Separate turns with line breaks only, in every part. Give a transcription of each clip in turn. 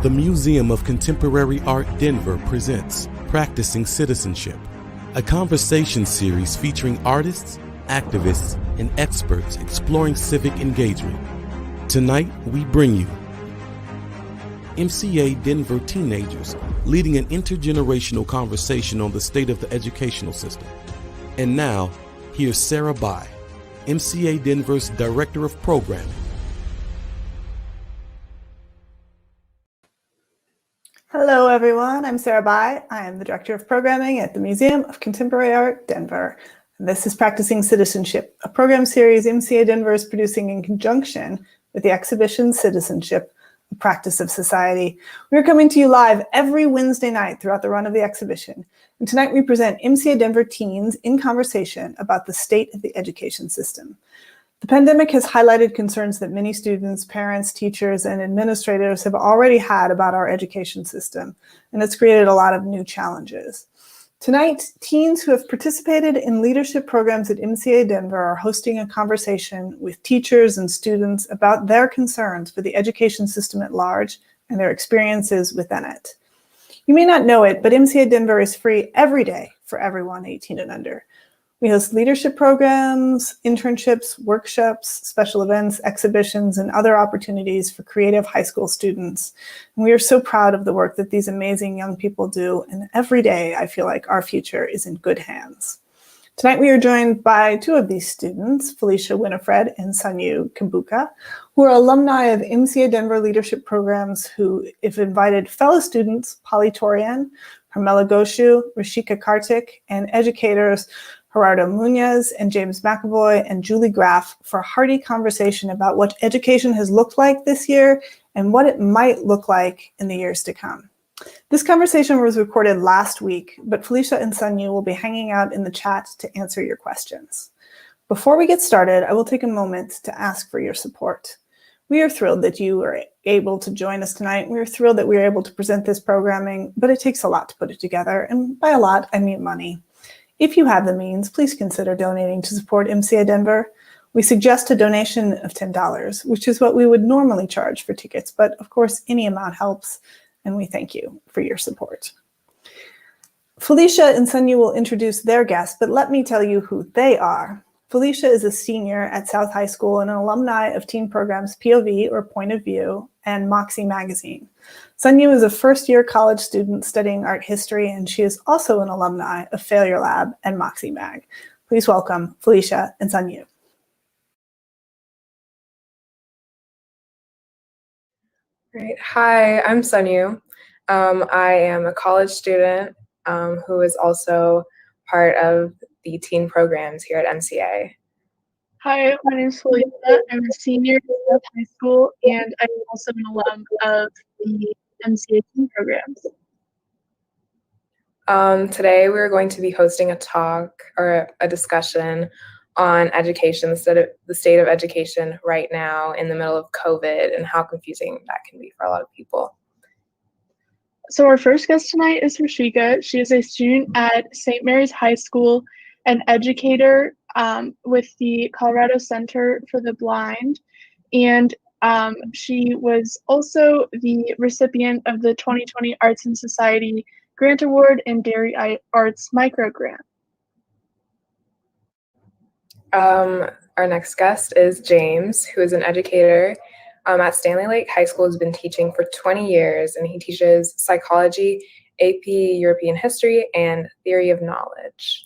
The Museum of Contemporary Art Denver presents Practicing Citizenship, a conversation series featuring artists, activists, and experts exploring civic engagement. Tonight, we bring you MCA Denver Teenagers leading an intergenerational conversation on the state of the educational system. And now, here's Sarah Bai, MCA Denver's Director of Programming.
Hello, everyone. I'm Sarah Bai. I am the Director of Programming at the Museum of Contemporary Art, Denver. And this is Practicing Citizenship, a program series MCA Denver is producing in conjunction with the exhibition Citizenship, a Practice of Society. We're coming to you live every Wednesday night throughout the run of the exhibition. And tonight we present MCA Denver Teens in conversation about the state of the education system. The pandemic has highlighted concerns that many students, parents, teachers, and administrators have already had about our education system, and it's created a lot of new challenges. Tonight, teens who have participated in leadership programs at MCA Denver are hosting a conversation with teachers and students about their concerns for the education system at large and their experiences within it. You may not know it, but MCA Denver is free every day for everyone 18 and under. We host leadership programs, internships, workshops, special events, exhibitions, and other opportunities for creative high school students. And we are so proud of the work that these amazing young people do. And every day, I feel like our future is in good hands. Tonight, we are joined by two of these students, Felicia Winifred and Sanyu Kimbuka, who are alumni of MCA Denver leadership programs who have invited fellow students, Polly Torian, Hermela Goshu, Rashika Kartik, and educators Gerardo Munoz and James McAvoy and Julie Graff for a hearty conversation about what education has looked like this year and what it might look like in the years to come. This conversation was recorded last week, but Felicia and Sanyu will be hanging out in the chat to answer your questions. Before we get started, I will take a moment to ask for your support. We are thrilled that you are able to join us tonight. We are thrilled that we are able to present this programming, but it takes a lot to put it together, and by a lot, I mean money. If you have the means, please consider donating to support MCA Denver. We suggest a donation of $10, which is what we would normally charge for tickets, but of course, any amount helps, and we thank you for your support. Felicia and Sanyu will introduce their guests, but let me tell you who they are. Felicia is a senior at South High School and an alumni of teen programs POV, or Point of View, and Moxie Magazine. Sanyu is a first-year college student studying art history, and she is also an alumni of Failure Lab and Moxie Mag. Please welcome Felicia and Sanyu.
Great. Hi, I'm Sanyu. I am a college student who is also part of the teen programs here at MCA.
Hi, my name is Felicia. I'm a senior at high school, and I'm also an alum of the MCA teen programs.
Today, we're going to be hosting a talk or a discussion on education, the state of education right now in the middle of COVID, and how confusing that can be for a lot of people.
So our first guest tonight is Rashika. She is a student at St. Mary's High School, an educator with the Colorado Center for the Blind, and she was also the recipient of the 2020 Arts and Society Grant Award and Dairy Arts Micro Grant.
Our next guest is James, who is an educator at Stanley Lake High School. Has been teaching for 20 years, and he teaches psychology, AP European history, and theory of knowledge.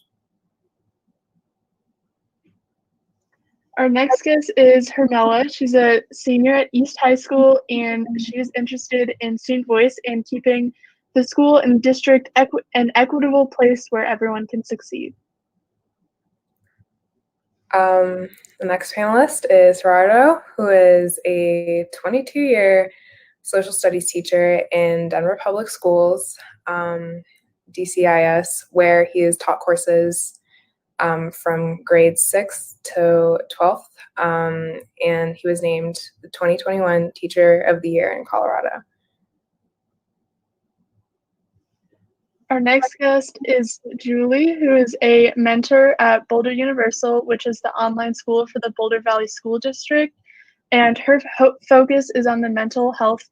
Our next guest is Hermela. She's a senior at East High School, and she is interested in student voice and keeping the school and district an equitable place where everyone can succeed.
The next panelist is Gerardo, who is a 22-year social studies teacher in Denver Public Schools, DCIS, where he has taught courses from grades 6th to 12th, and he was named the 2021 Teacher of the Year in Colorado.
Our next guest is Julie, who is a mentor at Boulder Universal, which is the online school for the Boulder Valley School District, and her focus is on the mental health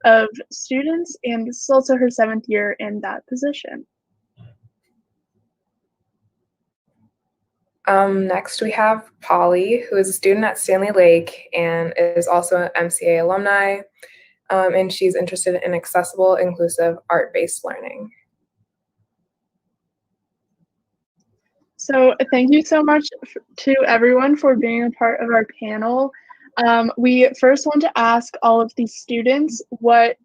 of students, and this is also her 7th year in that position.
Next, we have Polly, who is a student at Stanley Lake and is also an MCA alumni, and she's interested in accessible, inclusive, art-based learning.
So thank you so much to everyone for being a part of our panel. We first want to ask all of these students what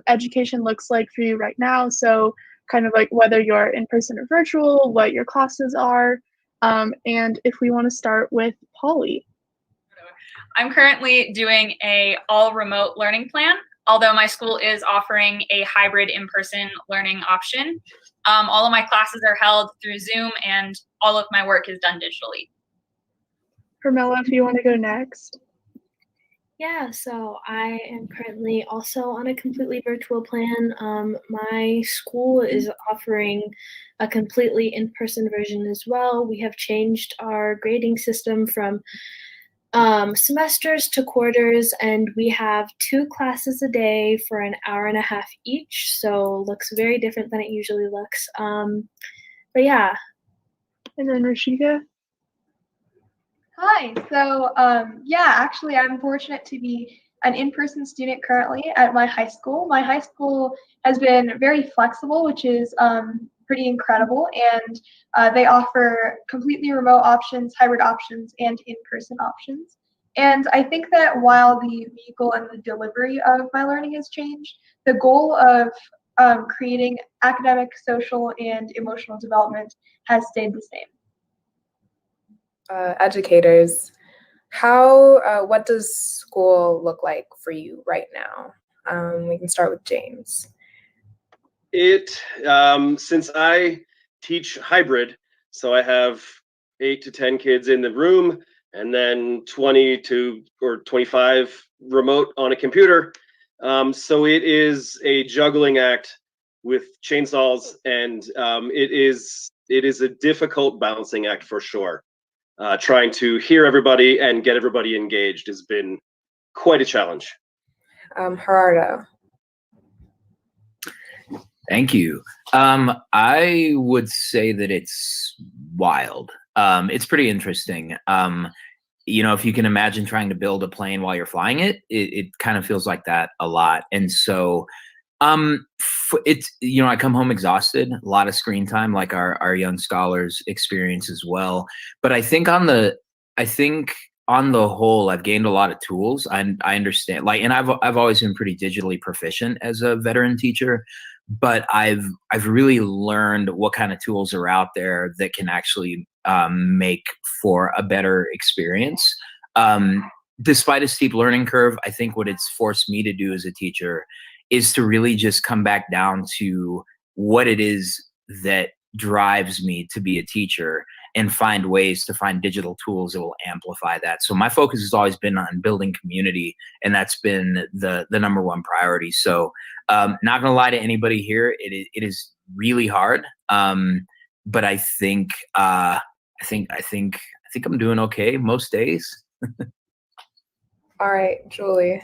education looks like for you right now. So kind of like whether you're in person or virtual, what your classes are. And if we want to start with Polly.
I'm currently doing a all remote learning plan, although my school is offering a hybrid in-person learning option. All of my classes are held through Zoom and all of my work is done digitally.
Carmela, if you want to go next.
Yeah, so I am currently also on a completely virtual plan. My school is offering a completely in-person version as well. We have changed our grading system from semesters to quarters, and we have 2 classes a day for an hour and a half each, so looks very different than it usually looks. But yeah.
And then Rashika.
Hi, so actually I'm fortunate to be an in-person student currently at my high school. My high school has been very flexible, which is pretty incredible, and they offer completely remote options, hybrid options, and in-person options. And I think that while the vehicle and the delivery of my learning has changed, the goal of creating academic, social, and emotional development has stayed the same.
Educators, what does school look like for you right now? We can start with James.
Since I teach hybrid, so I have 8 to 10 kids in the room and then 20 to or 25 remote on a computer. So it is a juggling act with chainsaws, and it is a difficult balancing act for sure. Trying to hear everybody and get everybody engaged has been quite a challenge.
Gerardo.
Thank you. I would say that it's wild. It's pretty interesting. If you can imagine trying to build a plane while you're flying it, it kind of feels like that a lot. And so it's, I come home exhausted, a lot of screen time, like our young scholars experience as well. But I think on the whole, I've gained a lot of tools. I understand, and I've always been pretty digitally proficient as a veteran teacher, but I've really learned what kind of tools are out there that can actually make for a better experience. Despite a steep learning curve, I think what it's forced me to do as a teacher is to really just come back down to what it is that drives me to be a teacher and find ways to find digital tools that will amplify that. So my focus has always been on building community, and that's been the number one priority. So not gonna lie to anybody here, it is really hard. But I think I'm doing okay most days.
All right, Julie.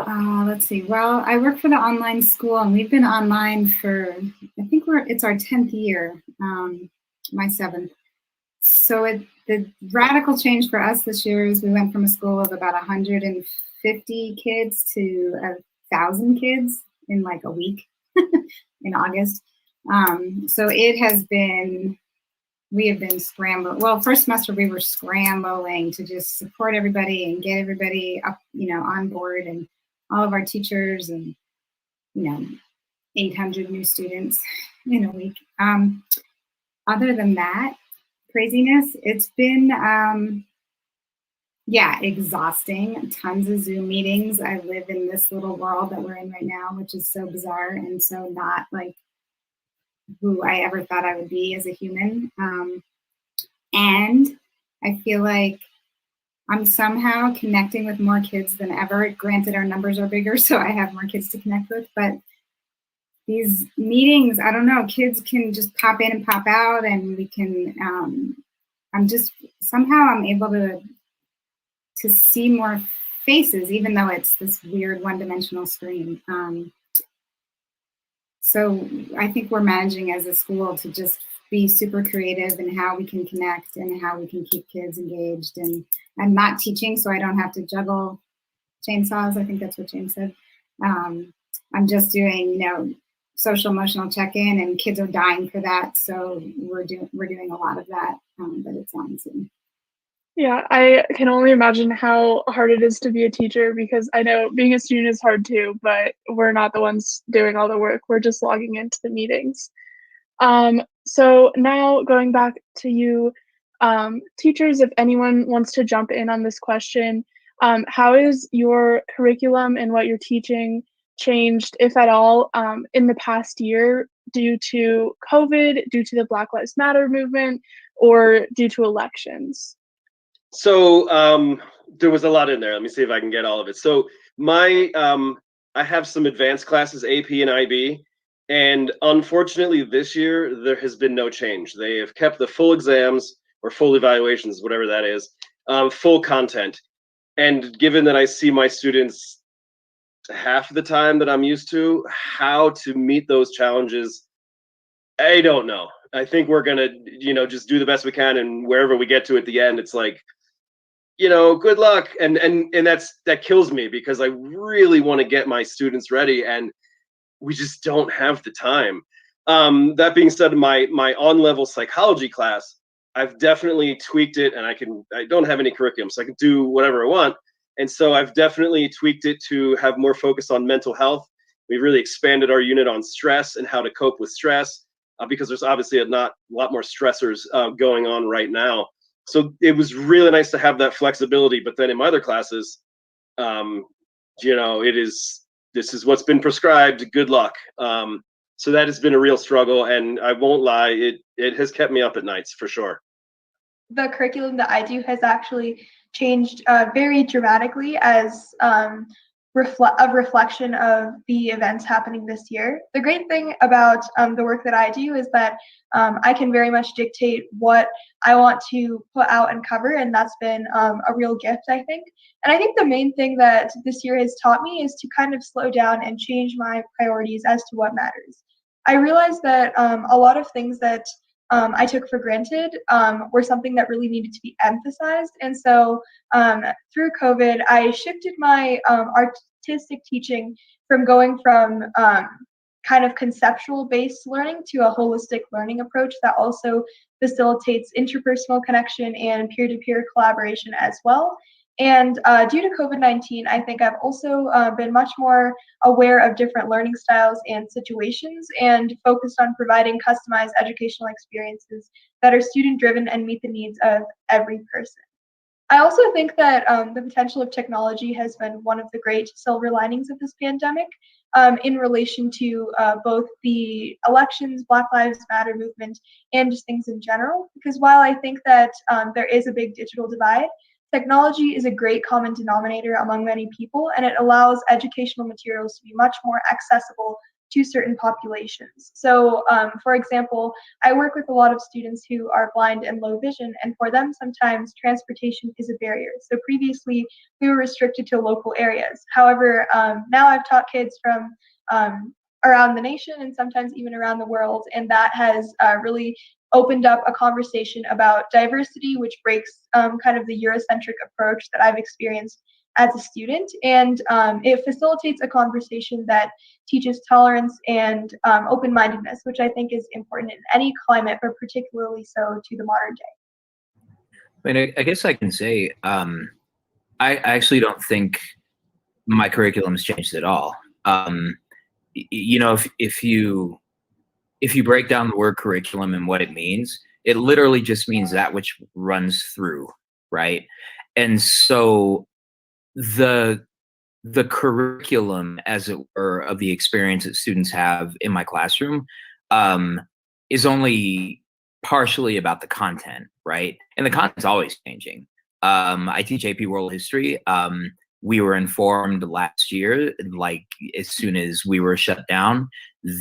Let's see. Well, I work for the online school, and we've been online for, I think it's our 10th year, my 7th. So the radical change for us this year is we went from a school of about 150 kids to 1,000 kids in like a week in August. So it has been, we have been scrambling. Well, first semester we were scrambling to just support everybody and get everybody up, on board, and all of our teachers and, 800 new students in a week. Other than that craziness, it's been, exhausting. Tons of Zoom meetings. I live in this little world that we're in right now, which is so bizarre and so not like who I ever thought I would be as a human. And I feel like I'm somehow connecting with more kids than ever. Granted, our numbers are bigger, so I have more kids to connect with, but these meetings, I don't know, kids can just pop in and pop out, and we can, I'm able to see more faces, even though it's this weird one-dimensional screen. So I think we're managing as a school to just be super creative in how we can connect and how we can keep kids engaged. And I'm not teaching, so I don't have to juggle chainsaws. I think that's what James said. I'm just doing, social emotional check-in, and kids are dying for that. So we're doing a lot of that, but it's on Zoom.
Yeah, I can only imagine how hard it is to be a teacher, because I know being a student is hard too, but we're not the ones doing all the work. We're just logging into the meetings. So now going back to you, teachers, if anyone wants to jump in on this question, how is your curriculum and what you're teaching changed, if at all, in the past year due to COVID, due to the Black Lives Matter movement, or due to elections?
So there was a lot in there. Let me see if I can get all of it. So I have some advanced classes, AP and IB, and unfortunately this year there has been no change. They have kept the full exams or full evaluations, whatever that is, full content. And given that I see my students half the time that I'm used to, how to meet those challenges, I don't know. I think we're gonna, just do the best we can, and wherever we get to at the end, it's like, good luck. And that kills me, because I really want to get my students ready, and we just don't have the time. That being said, my on-level psychology class, I've definitely tweaked it, and I don't have any curriculum, so I can do whatever I want. And so I've definitely tweaked it to have more focus on mental health. We've really expanded our unit on stress and how to cope with stress, because there's obviously a lot more stressors going on right now. So it was really nice to have that flexibility. But then in my other classes, this is what's been prescribed. Good luck. So that has been a real struggle, and I won't lie, it has kept me up at nights for sure.
The curriculum that I do has actually changed very dramatically as a reflection of the events happening this year. The great thing about the work that I do is that I can very much dictate what I want to put out and cover, and that's been a real gift, I think. And I think the main thing that this year has taught me is to kind of slow down and change my priorities as to what matters. I realized that a lot of things that I took for granted were something that really needed to be emphasized. And so through COVID, I shifted my artistic teaching from going from kind of conceptual based learning to a holistic learning approach that also facilitates interpersonal connection and peer-to-peer collaboration as well. And due to COVID-19, I think I've also been much more aware of different learning styles and situations, and focused on providing customized educational experiences that are student-driven and meet the needs of every person. I also think that the potential of technology has been one of the great silver linings of this pandemic in relation to both the elections, Black Lives Matter movement, and just things in general. Because while I think that there is a big digital divide, technology is a great common denominator among many people, and it allows educational materials to be much more accessible to certain populations. So, for example, I work with a lot of students who are blind and low vision, and for them, sometimes transportation is a barrier. So previously, we were restricted to local areas. However, now I've taught kids from around the nation and sometimes even around the world, and that has really opened up a conversation about diversity, which breaks kind of the Eurocentric approach that I've experienced as a student. And it facilitates a conversation that teaches tolerance and open-mindedness, which I think is important in any climate, but particularly so to the modern day.
I mean, I guess I can say, I actually don't think my curriculum's changed at all. If you break down the word curriculum and what it means, it literally just means that which runs through, right? And so the curriculum, as it were, of the experience that students have in my classroom is only partially about the content, right? And the content's always changing. I teach AP World History. We were informed last year, like as soon as we were shut down,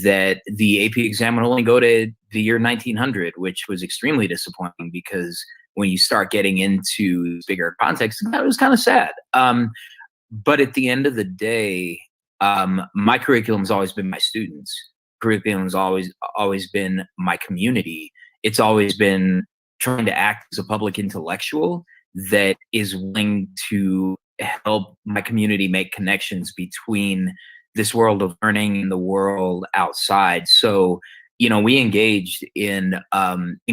that the AP exam would only go to the year 1900, which was extremely disappointing, because when you start getting into bigger context, that was kind of sad. But at the end of the day, my curriculum's always been my students. Curriculum's always been my community. It's always been trying to act as a public intellectual that is willing to help my community make connections between this world of learning and the world outside. So, we engaged in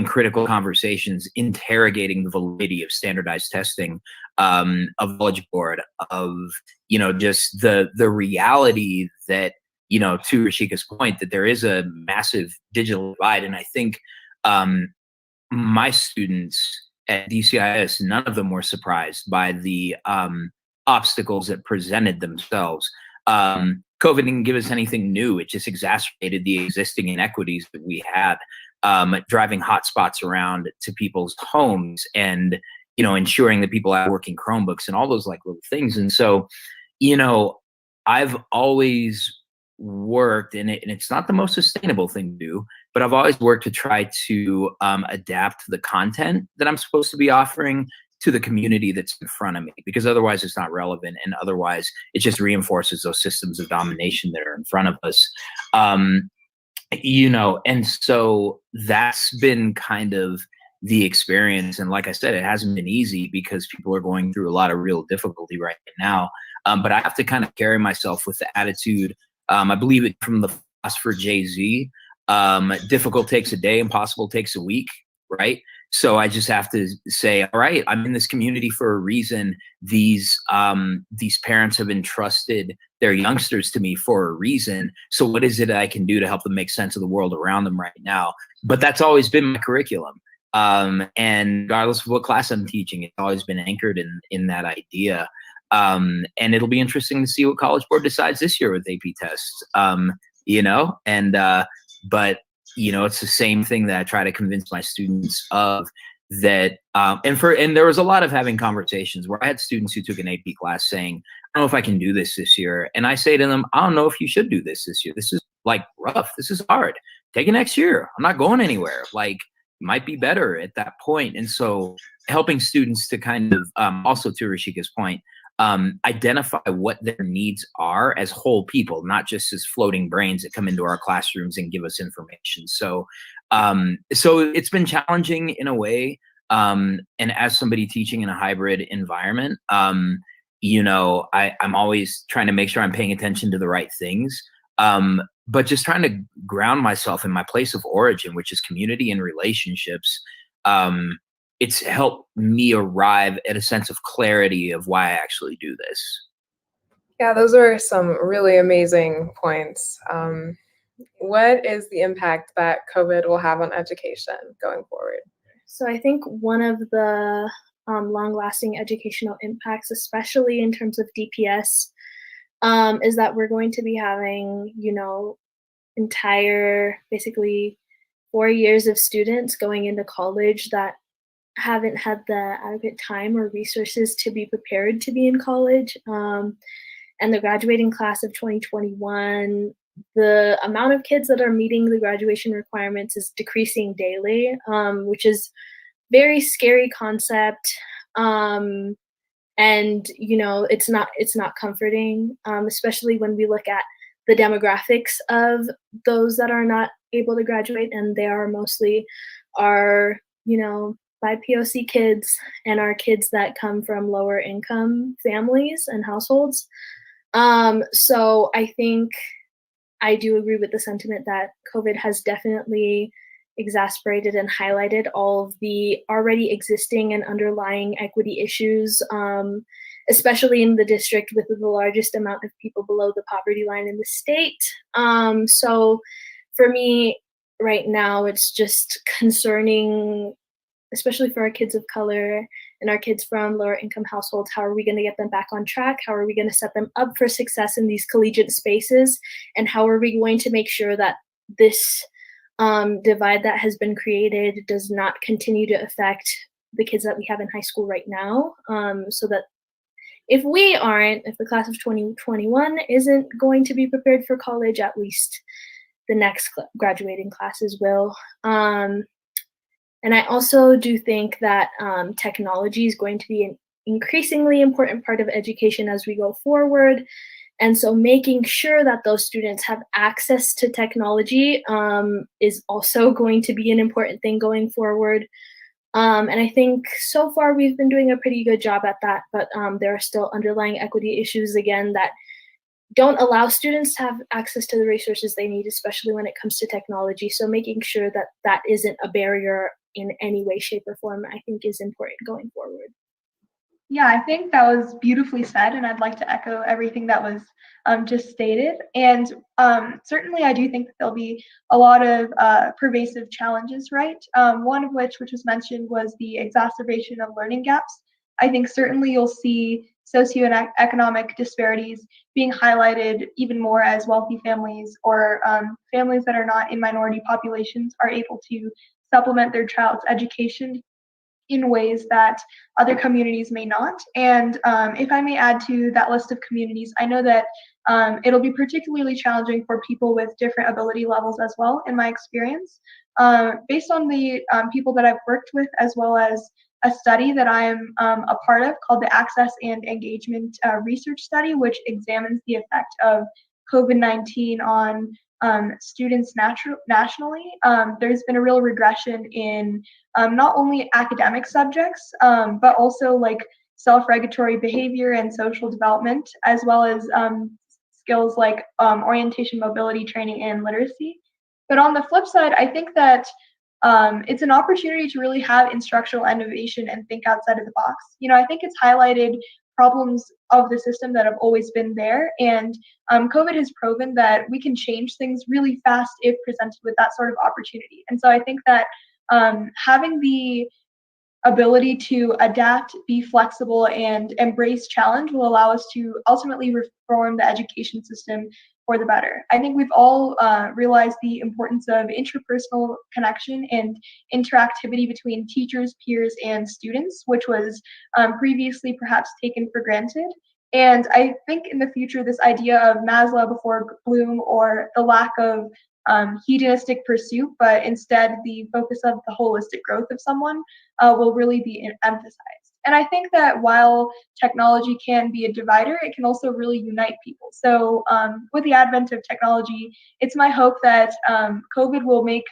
critical conversations, interrogating the validity of standardized testing, of College Board, of just the reality that to Rashika's point, that there is a massive digital divide, and I think my students at DCIS, none of them were surprised by the obstacles that presented themselves. COVID didn't give us anything new. It just exacerbated the existing inequities that we had, driving hotspots around to people's homes and, ensuring that people have working Chromebooks and all those like little things. And so, I've always worked, and it's not the most sustainable thing to do, but I've always worked to try to adapt the content that I'm supposed to be offering to the community that's in front of me, because otherwise it's not relevant, and otherwise it just reinforces those systems of domination that are in front of us. And so that's been kind of the experience. And like I said, it hasn't been easy because people are going through a lot of real difficulty right now. But I have to kind of carry myself with the attitude, I believe it from the philosopher Jay-Z, difficult takes a day, impossible takes a week, right? So I just have to say, all right, I'm in this community for a reason. These parents have entrusted their youngsters to me for a reason. So what is it that I can do to help them make sense of the world around them right now? But that's always been my curriculum. And regardless of what class I'm teaching, it's always been anchored in that idea. And it'll be interesting to see what College Board decides this year with AP tests, but it's the same thing that I try to convince my students of, that, and there was a lot of having conversations where I had students who took an AP class saying, I don't know if I can do this year. And I say to them, I don't know if you should do this year. This is like rough. This is hard. Take it next year. I'm not going anywhere. Like, might be better at that point. And so helping students to kind of, also to Rashika's point, identify what their needs are as whole people, not just as floating brains that come into our classrooms and give us information. So it's been challenging in a way. And as somebody teaching in a hybrid environment, I'm always trying to make sure I'm paying attention to the right things. But just trying to ground myself in my place of origin, which is community and relationships. It's helped me arrive at a sense of clarity of why I actually do this.
Yeah, those are some really amazing points. What is the impact that COVID will have on education going forward?
So I think one of the long-lasting educational impacts, especially in terms of DPS, is that we're going to be having, entire, basically 4 years of students going into college that haven't had the adequate time or resources to be prepared to be in college. And the graduating class of 2021, the amount of kids that are meeting the graduation requirements is decreasing daily, which is very scary concept. And it's not comforting, especially when we look at the demographics of those that are not able to graduate, and they are mostly our BIPOC kids and our kids that come from lower income families and households. So I think I do agree with the sentiment that COVID has definitely exacerbated and highlighted all of the already existing and underlying equity issues, especially in the district with the largest amount of people below the poverty line in the state. So for me right now, it's just concerning, especially for our kids of color and our kids from lower income households. How are we going to get them back on track? How are we going to set them up for success in these collegiate spaces? And how are we going to make sure that this divide that has been created does not continue to affect the kids that we have in high school right now, so that if the class of 2021 isn't going to be prepared for college, at least the next graduating classes will. And I also do think that technology is going to be an increasingly important part of education as we go forward. And so making sure that those students have access to technology is also going to be an important thing going forward. And I think so far we've been doing a pretty good job at that, but there are still underlying equity issues, again, that don't allow students to have access to the resources they need, especially when it comes to technology. So making sure that that isn't a barrier in any way, shape, or form, I think is important going forward.
Yeah, I think that was beautifully said, and I'd like to echo everything that was just stated. And certainly, I do think that there'll be a lot of pervasive challenges, right? One of which was mentioned, was the exacerbation of learning gaps. I think certainly you'll see socioeconomic disparities being highlighted even more as wealthy families or families that are not in minority populations are able to supplement their child's education in ways that other communities may not. And if I may add to that list of communities, I know that it'll be particularly challenging for people with different ability levels as well, in my experience. Based on the people that I've worked with, as well as a study that I am a part of called the Access and Engagement Research Study, which examines the effect of COVID-19 on students nationally, there's been a real regression in not only academic subjects, but also like self-regulatory behavior and social development, as well as skills like orientation, mobility training, and literacy. But on the flip side, I think that it's an opportunity to really have instructional innovation and think outside of the box. You know, I think it's highlighted problems of the system that have always been there, and COVID has proven that we can change things really fast if presented with that sort of opportunity. And so I think that having the ability to adapt, be flexible, and embrace challenge will allow us to ultimately reform the education system for the better. I think we've all realized the importance of interpersonal connection and interactivity between teachers, peers, and students, which was previously perhaps taken for granted. And I think in the future, this idea of Maslow before Bloom, or the lack of hedonistic pursuit, but instead the focus of the holistic growth of someone will really be emphasized. And I think that while technology can be a divider, it can also really unite people. So with the advent of technology, it's my hope that COVID will make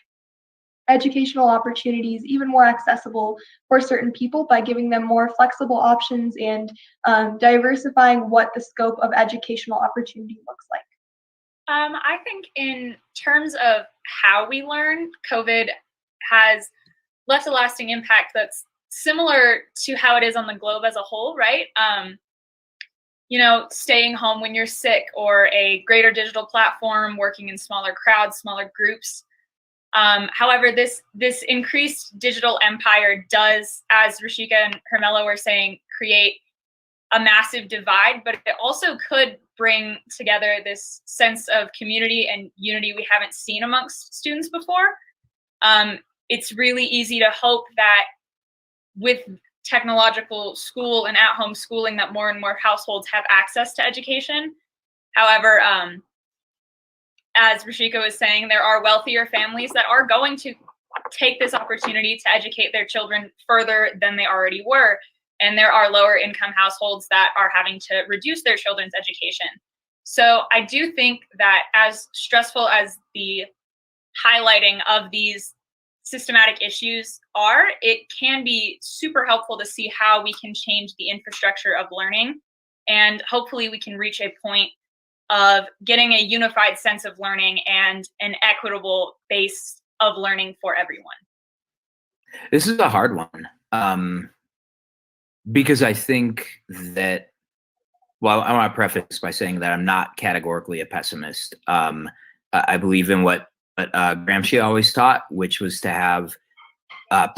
educational opportunities even more accessible for certain people by giving them more flexible options and diversifying what the scope of educational opportunity looks like.
I think in terms of how we learn, COVID has left a lasting impact that's similar to how it is on the globe as a whole, right? You know, staying home when you're sick, or a greater digital platform, working in smaller crowds, smaller groups. However, this increased digital empire does, as Rashika and Hermela were saying, create a massive divide, but it also could bring together this sense of community and unity we haven't seen amongst students before. It's really easy to hope that with technological school and at-home schooling, that more and more households have access to education. However, as Rashika was saying, there are wealthier families that are going to take this opportunity to educate their children further than they already were. And there are lower income households that are having to reduce their children's education. So I do think that, as stressful as the highlighting of these systematic issues are, it can be super helpful to see how we can change the infrastructure of learning. And hopefully we can reach a point of getting a unified sense of learning and an equitable base of learning for everyone.
This is a hard one. Because I think that, well, I want to preface by saying that I'm not categorically a pessimist. I believe in what Gramsci always taught, which was to have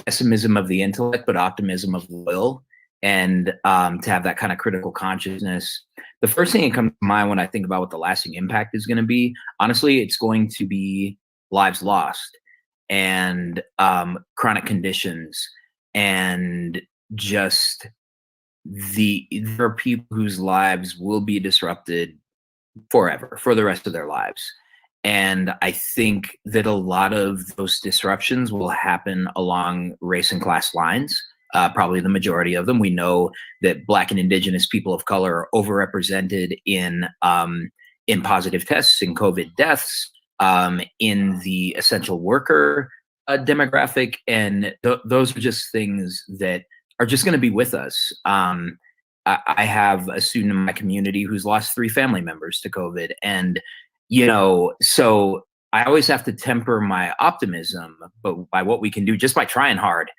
pessimism of the intellect, but optimism of the will, and to have that kind of critical consciousness. The first thing that comes to mind when I think about what the lasting impact is going to be, honestly, it's going to be lives lost and chronic conditions, and just there are people whose lives will be disrupted forever, for the rest of their lives. And I think that a lot of those disruptions will happen along race and class lines. probably the majority of them. We know that Black and Indigenous people of color are overrepresented in positive tests, in COVID deaths, in the essential worker demographic, and those are just things that are just going to be with us. I have a student in my community who's lost 3 family members to COVID, and so I always have to temper my optimism, but by what we can do, just by trying hard,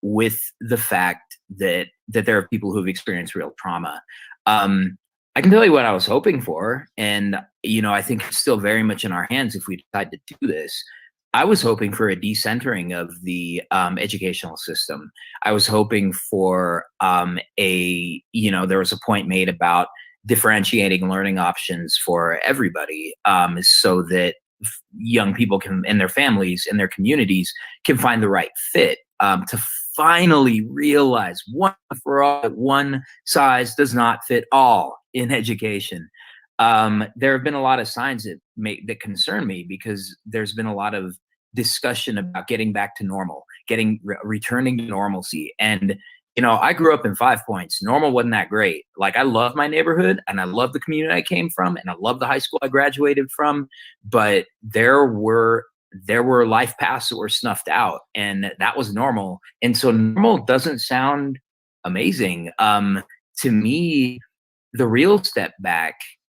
with the fact that there are people who've experienced real trauma. I can tell you what I was hoping for, and I think it's still very much in our hands if we decide to do this. I was hoping for a decentering of the educational system. I was hoping for there was a point made about differentiating learning options for everybody, so that young people can, and their families and their communities, can find the right fit, to finally realize one for all that one size does not fit all in education. There have been a lot of signs that concern me, because there's been a lot of discussion about getting back to normal, returning to normalcy. And I grew up in 5 Points. Normal wasn't that great. Like, I love my neighborhood, and I love the community I came from, and I love the high school I graduated from, but there were life paths that were snuffed out, and that was normal. And so normal doesn't sound amazing. To me, the real step back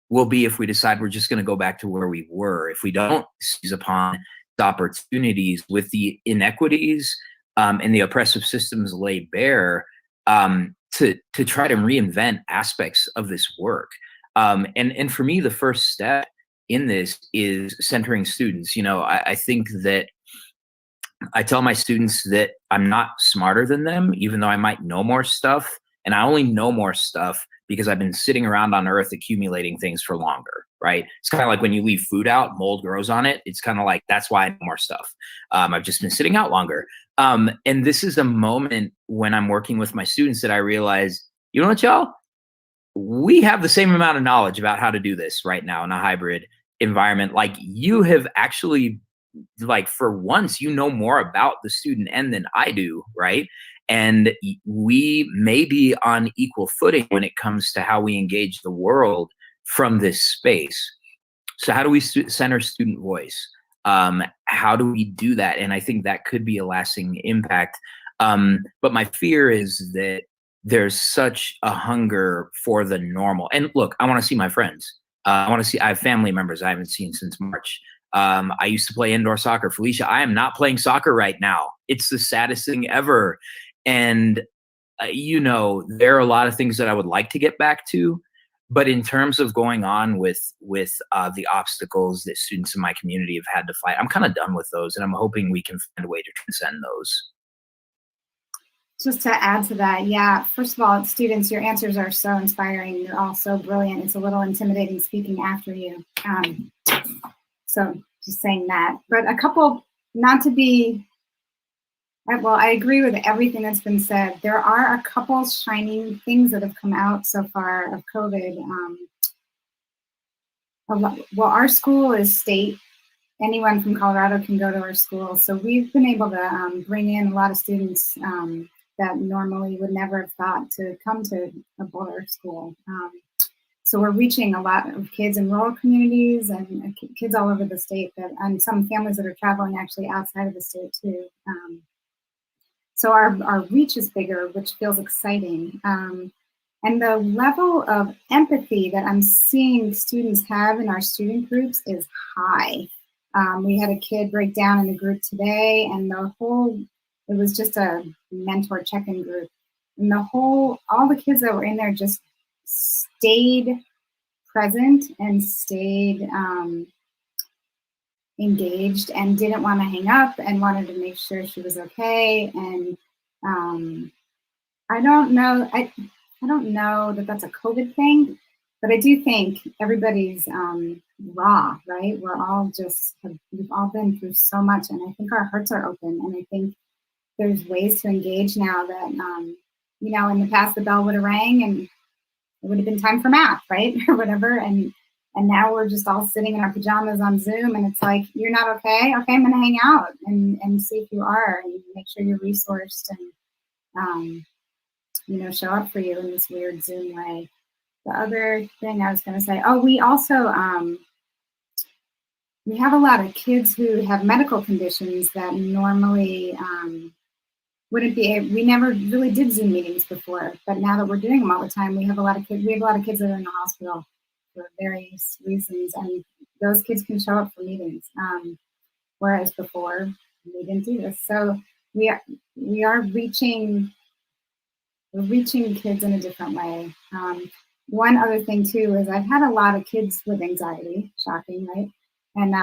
will be if we decide we're just going to go back to where we were. If we don't seize upon the opportunities with the inequities and the oppressive systems laid bare, to try to reinvent aspects of this work. And for me, the first step in this is centering students. I think that I tell my students that I'm not smarter than them, even though I might know more stuff. And I only know more stuff because I've been sitting around on Earth accumulating things for longer, right? It's kind of like when you leave food out, mold grows on it. It's kind of like, that's why I know more stuff. I've just been sitting out longer. And this is a moment when I'm working with my students that I realize, you know what, y'all? We have the same amount of knowledge about how to do this right now in a hybrid environment. Like, you have actually, like, for once, more about the student end than I do, right? And we may be on equal footing when it comes to how we engage the world from this space. So how do we center student voice? How do we do that? And I think that could be a lasting impact. But my fear is that there's such a hunger for the normal. And look, I want to see my friends. I have family members I haven't seen since March. I used to play indoor soccer. Felicia, I am not playing soccer right now. It's the saddest thing ever. And, there are a lot of things that I would like to get back to. But in terms of going on with the obstacles that students in my community have had to fight, I'm kind of done with those. And I'm hoping we can find a way to transcend those.
Just to add to that, yeah, first of all, students, your answers are so inspiring. You're all so brilliant. It's a little intimidating speaking after you. So just saying that. But a couple, not to be, well, I agree with everything that's been said. There are a couple shining things that have come out so far of COVID. Well, our school is state. Anyone from Colorado can go to our school. So we've been able to bring in a lot of students that normally would never have thought to come to a Boulder school. So we're reaching a lot of kids in rural communities and kids all over the state, and some families that are traveling actually outside of the state too. So our reach is bigger, which feels exciting. And the level of empathy that I'm seeing students have in our student groups is high. We had a kid break down in a group today, and it was just a mentor check-in group. And all the kids that were in there just stayed present and stayed engaged and didn't want to hang up and wanted to make sure she was okay. And I don't know that that's a COVID thing, but I do think everybody's raw, right? We've all been through so much, and I think our hearts are open. And I think there's ways to engage now that, in the past the bell would have rang and it would have been time for math, right? Or whatever. And now we're just all sitting in our pajamas on Zoom, and it's like, you're not okay? Okay, I'm gonna hang out and see if you are, and make sure you're resourced. you know, show up for you in this weird Zoom way. The other thing I was going to say, oh, we also, we have a lot of kids who have medical conditions that normally wouldn't be. We never really did Zoom meetings before, but now that we're doing them all the time, we have a lot of kids. We have a lot of kids that are in the hospital for various reasons, and those kids can show up for meetings. Whereas before we didn't do this, so we are reaching. We're reaching kids in a different way. One other thing too is I've had a lot of kids with anxiety, shocking, right? And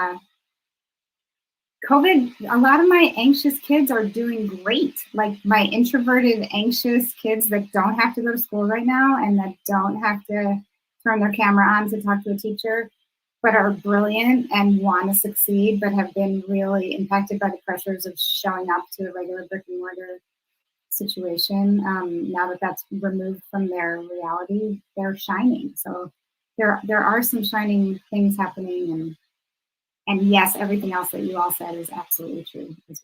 COVID, a lot of my anxious kids are doing great. Like my introverted, anxious kids that don't have to go to school right now and that don't have to turn their camera on to talk to a teacher, but are brilliant and want to succeed, but have been really impacted by the pressures of showing up to a regular brick and mortar situation. Now that that's removed from their reality, they're shining. So there are some shining things happening, and yes, everything else that you all said is absolutely true as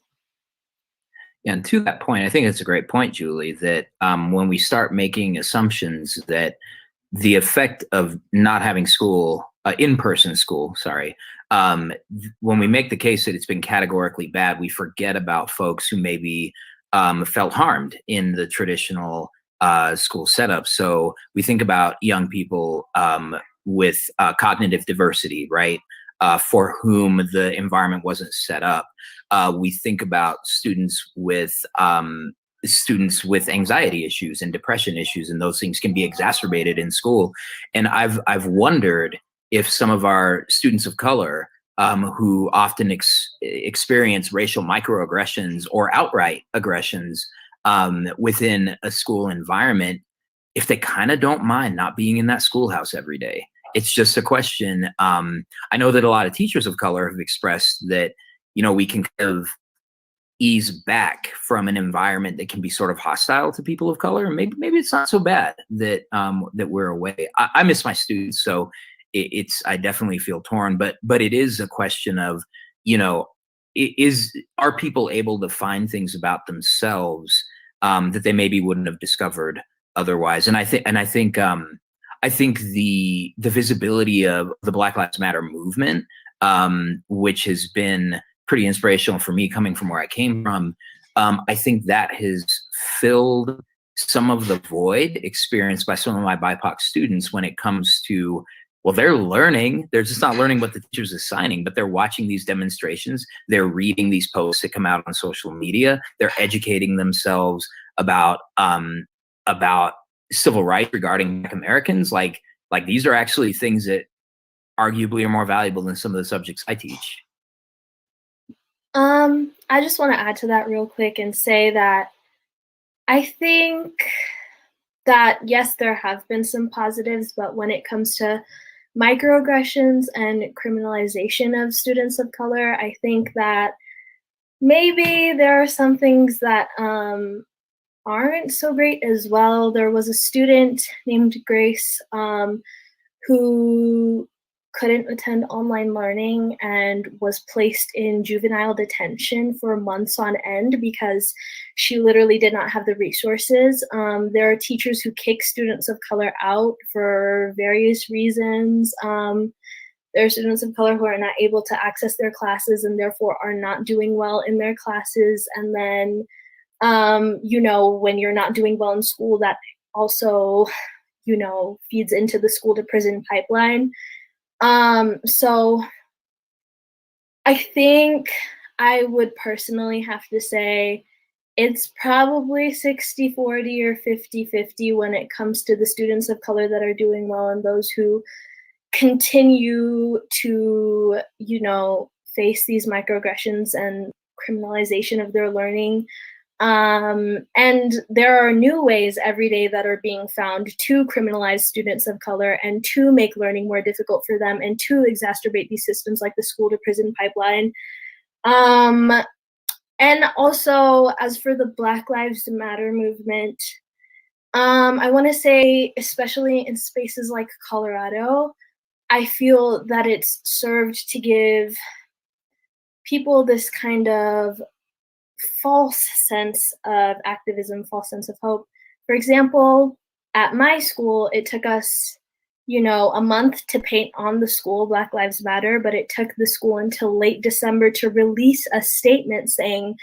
well.
And to that point, I think it's a great point, Julie, that when we start making assumptions that the effect of not having school, in-person school, sorry, when we make the case that it's been categorically bad, we forget about folks who maybe felt harmed in the traditional school setup. So we think about young people with cognitive diversity, right? For whom the environment wasn't set up. We think about students with anxiety issues and depression issues, and those things can be exacerbated in school. And I've wondered if some of our students of color who often experience racial microaggressions or outright aggressions within a school environment, if they kind of don't mind not being in that schoolhouse every day. It's just a question. I know that a lot of teachers of color have expressed that, you know, we can kind of ease back from an environment that can be sort of hostile to people of color. Maybe it's not so bad that that we're away. I miss my students, so I definitely feel torn. But it is a question of, you know, are people able to find things about themselves that they maybe wouldn't have discovered otherwise? And I think the visibility of the Black Lives Matter movement, which has been pretty inspirational for me coming from where I came from, I think that has filled some of the void experienced by some of my BIPOC students when it comes to, well, they're learning. They're just not learning what the teacher's assigning, but they're watching these demonstrations. They're reading these posts that come out on social media. They're educating themselves about civil rights regarding Black Americans. Like these are actually things that arguably are more valuable than some of the subjects I teach.
I just want to add to that real quick and say that I think that yes, there have been some positives, but when it comes to microaggressions and criminalization of students of color, I think that maybe there are some things that aren't so great as well. There was a student named Grace who couldn't attend online learning and was placed in juvenile detention for months on end because she literally did not have the resources. There are teachers who kick students of color out for various reasons. There are students of color who are not able to access their classes and therefore are not doing well in their classes. And then, you know, when you're not doing well in school, that also, you know, feeds into the school to prison pipeline. So I think I would personally have to say it's probably 60-40 or 50-50 when it comes to the students of color that are doing well and those who continue to, you know, face these microaggressions and criminalization of their learning. And there are new ways every day that are being found to criminalize students of color and to make learning more difficult for them and to exacerbate these systems like the school to prison pipeline. And also, as for the Black Lives Matter movement, I want to say, especially in spaces like Colorado, I feel that it's served to give people this kind of false sense of activism, false sense of hope. For example, at my school, it took us, a month to paint on the school Black Lives Matter, but it took the school until late December to release a statement saying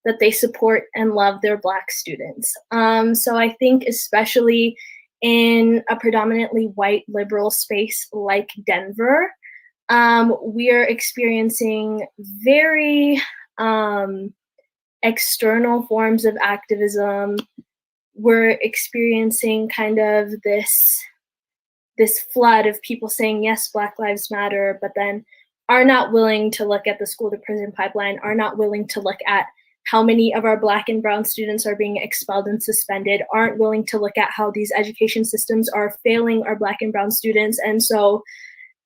that they support and love their Black students. So I think especially in a predominantly white liberal space like Denver, we are experiencing very external forms of activism. We're experiencing kind of this flood of people saying, yes, Black Lives Matter, but then are not willing to look at the school to prison pipeline, are not willing to look at how many of our Black and brown students are being expelled and suspended, aren't willing to look at how these education systems are failing our Black and brown students. And so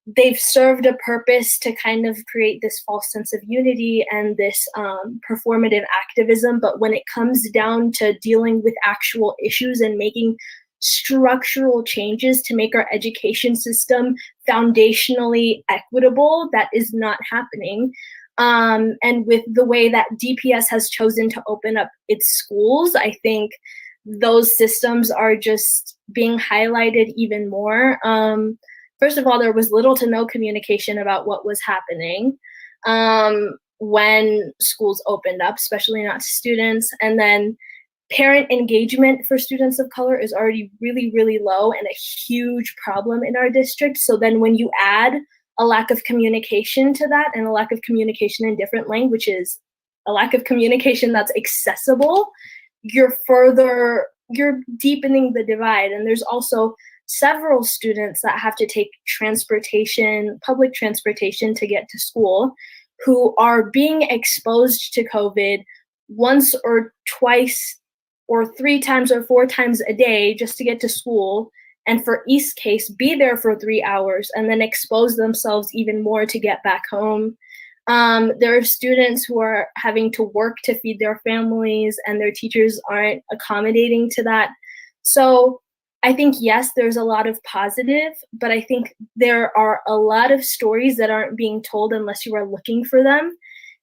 they've served a purpose to kind of create this false sense of unity and this performative activism. But when it comes down to dealing with actual issues and making structural changes to make our education system foundationally equitable, that is not happening. And with the way that DPS has chosen to open up its schools, I think those systems are just being highlighted even more. First of all, there was little to no communication about what was happening when schools opened up, especially not to students. And then parent engagement for students of color is already really, really low and a huge problem in our district. So then when you add a lack of communication to that, and a lack of communication in different languages, a lack of communication that's accessible, you're deepening the divide. And there's also several students that have to take public transportation to get to school, who are being exposed to COVID once or twice or 3 times or 4 times a day just to get to school. And for East Case, be there for 3 hours and then expose themselves even more to get back home. There are students who are having to work to feed their families, and their teachers aren't accommodating to that. So I think, yes, there's a lot of positive, but I think there are a lot of stories that aren't being told unless you are looking for them.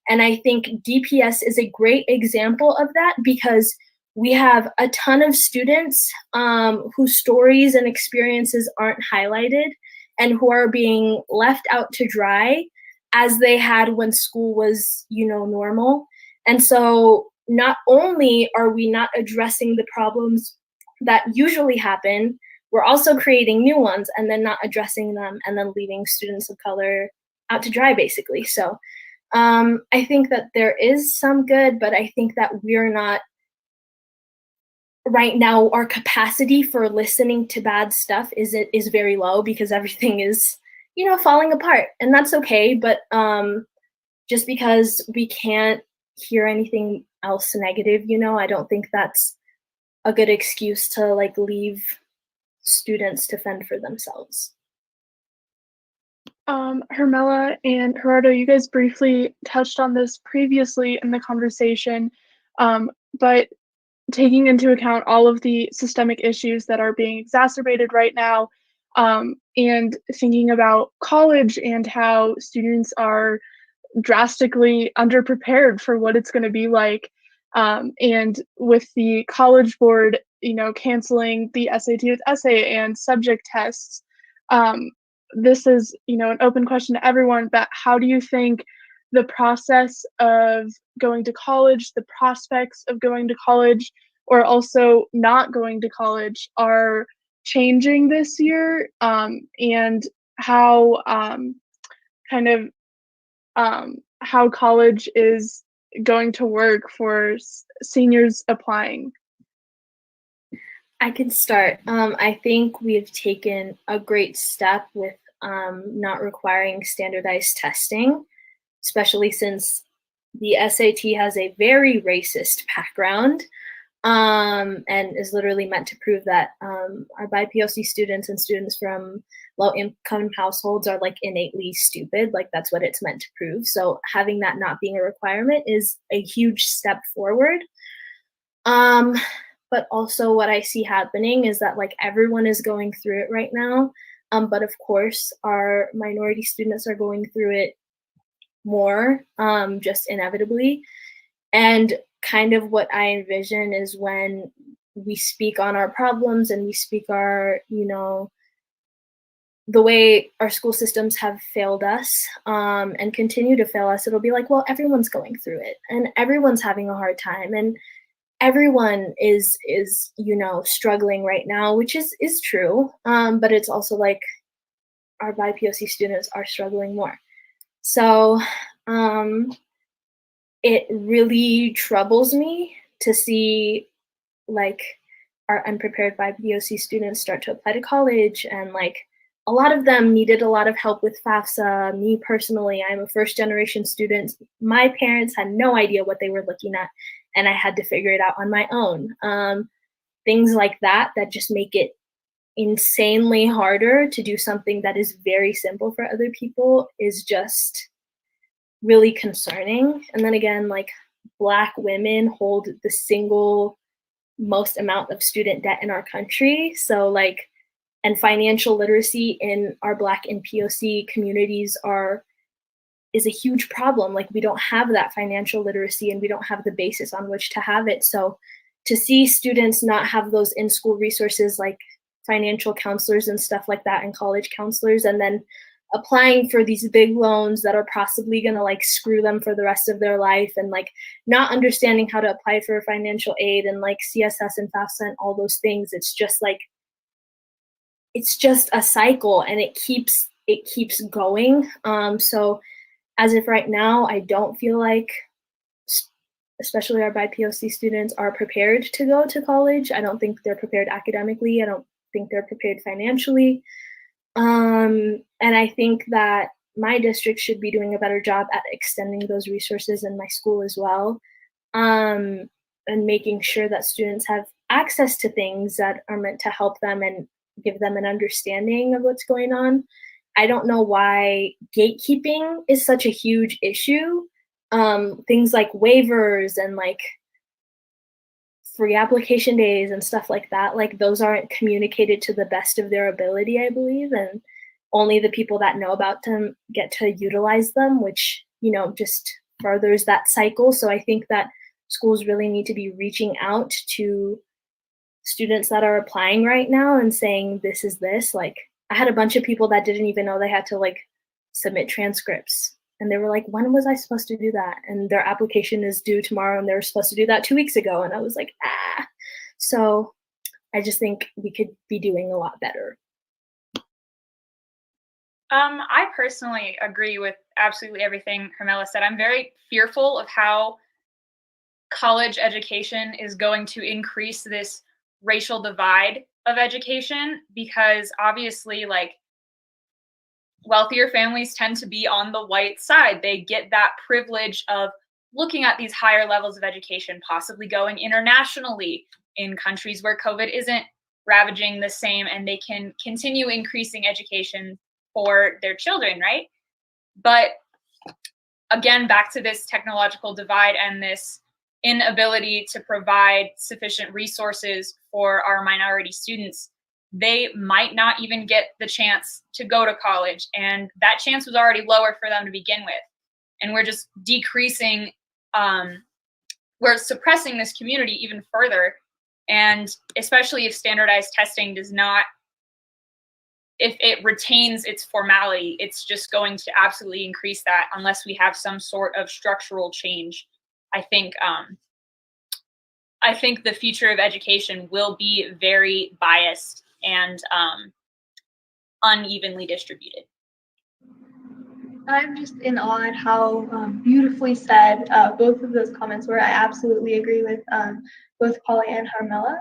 And I think DPS is a great example of that, because we have a ton of students whose stories and experiences aren't highlighted and who are being left out to dry as they had when school was, normal. And so not only are we not addressing the problems that usually happen, we're also creating new ones and then not addressing them and then leaving students of color out to dry, basically. So I think that there is some good, but I think that we're not, right now, our capacity for listening to bad stuff is very low, because everything is, falling apart, and that's okay. But just because we can't hear anything else negative, I don't think that's a good excuse to leave students to fend for themselves.
Hermela and Gerardo, you guys briefly touched on this previously in the conversation, but taking into account all of the systemic issues that are being exacerbated right now, and thinking about college and how students are drastically underprepared for what it's going to be like, and with the College Board, canceling the SAT with essay and subject tests, this is, an open question to everyone, but how do you think the process of going to college, the prospects of going to college, or also not going to college are changing this year, and how how college is going to work for seniors applying?
I can start. I think we've taken a great step with not requiring standardized testing, especially since the SAT has a very racist background, and is literally meant to prove that our BIPOC students and students from low-income households are innately stupid. That's what it's meant to prove. So having that not being a requirement is a huge step forward. But also what I see happening is that everyone is going through it right now. But of course, our minority students are going through it more, just inevitably. And kind of what I envision is when we speak on our problems and we speak our, the way our school systems have failed us and continue to fail us, it'll be like, well, everyone's going through it and everyone's having a hard time and everyone is struggling right now, which is true. But it's also like our BIPOC students are struggling more. So it really troubles me to see like our unprepared BIPOC students start to apply to college, and like a lot of them needed a lot of help with FAFSA. Me personally, I'm a first generation student. My parents had no idea what they were looking at, and I had to figure it out on my own. Things like that just make it insanely harder to do something that is very simple for other people is just really concerning. And then again, like Black women hold the single most amount of student debt in our country. So like, and financial literacy in our Black and POC communities is a huge problem. Like we don't have that financial literacy and we don't have the basis on which to have it. So to see students not have those in-school resources like financial counselors and stuff like that and college counselors, and then applying for these big loans that are possibly going to like screw them for the rest of their life, and like not understanding how to apply for financial aid and like CSS and FAFSA and all those things. It's just like, it's just a cycle and it keeps going. So as of right now, I don't feel like, especially our BIPOC students, are prepared to go to college. I don't think they're prepared academically. I don't think they're prepared financially. And I think that my district should be doing a better job at extending those resources in my school as well, and making sure that students have access to things that are meant to help them and give them an understanding of what's going on. I don't know why gatekeeping is such a huge issue. Things like waivers and like free application days and stuff like that, like those aren't communicated to the best of their ability, I believe, and only the people that know about them get to utilize them, which, just furthers that cycle. So I think that schools really need to be reaching out to students that are applying right now and saying, this is this. Like I had a bunch of people that didn't even know they had to like submit transcripts. And they were like, when was I supposed to do that? And their application is due tomorrow and they were supposed to do that 2 weeks ago. And I was like, So I just think we could be doing a lot better.
I personally agree with absolutely everything Hermela said. I'm very fearful of how college education is going to increase this racial divide of education, because obviously like wealthier families tend to be on the white side. They get that privilege of looking at these higher levels of education, possibly going internationally in countries where COVID isn't ravaging the same, and they can continue increasing education for their children, right? But again, back to this technological divide and this inability to provide sufficient resources for our minority students, they might not even get the chance to go to college. And that chance was already lower for them to begin with. And we're just decreasing, we're suppressing this community even further. And especially if standardized testing does not, if it retains its formality, it's just going to absolutely increase that unless we have some sort of structural change. I think the future of education will be very biased and unevenly distributed.
I'm just in awe at how beautifully said both of those comments were. I absolutely agree with both Polly and Harmela.